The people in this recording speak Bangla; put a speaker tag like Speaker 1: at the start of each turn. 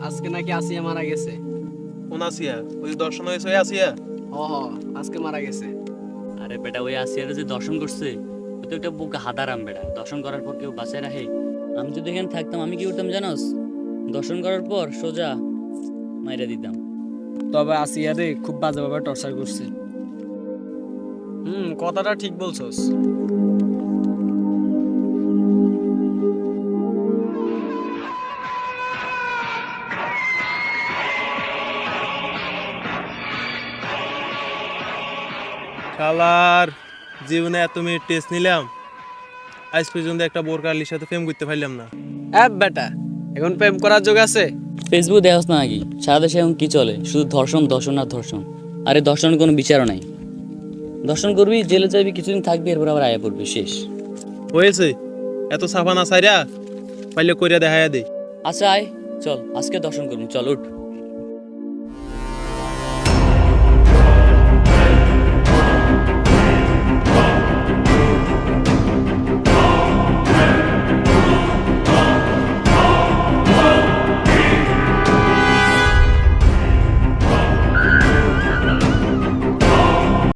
Speaker 1: আজকে নাকি আসিয়া মারা গেছে।
Speaker 2: কোন আসিয়া? ওই যে দর্শন হয়েছে ওই আসিয়া?
Speaker 1: হ হ, আজকে মারা গেছে।
Speaker 3: আরে বেটা, ওই আসিয়ারে যে দর্শন করছে ওই তো একটা বুকে হাদারাম বেটা। দর্শন করার পর কেউ বাঁচায় রাখে? আমি যদি এখানে থাকতাম আমি কি করতাম জানোস? দর্শন করার পর সোজা মাইরা দিতাম।
Speaker 4: তবে আসিয়ারে খুব বাজেভাবে টর্চার করছে।
Speaker 1: কথাটা ঠিক বলছস।
Speaker 2: শালার জীবনে এত মিনিট টেস্ট নিলাম, আজ পর্যন্ত একটা বোরকালির সাথে প্রেম করতে পারলাম না।
Speaker 1: বেটা, এখন প্রেম করার যোগ আছে?
Speaker 3: ফেসবুক দেখোস না নাকি? সারা দেশে এখন কি চলে? শুধু ধর্ষণ ধর্ষণ আর ধর্ষণ। আরে ধর্ষণের কোনো বিচারও নাই। দর্শন করবি, জেলে যাবি, কিছুদিন থাকবি, এরপর আবার আয়া পড়বি, শেষ।
Speaker 2: হয়েছে, এত সাফা না সাইরা পাইলে কইরা দেখাইয়া দে।
Speaker 3: আচ্ছা আয়, চল আজকে দর্শন করবো, চল উঠ।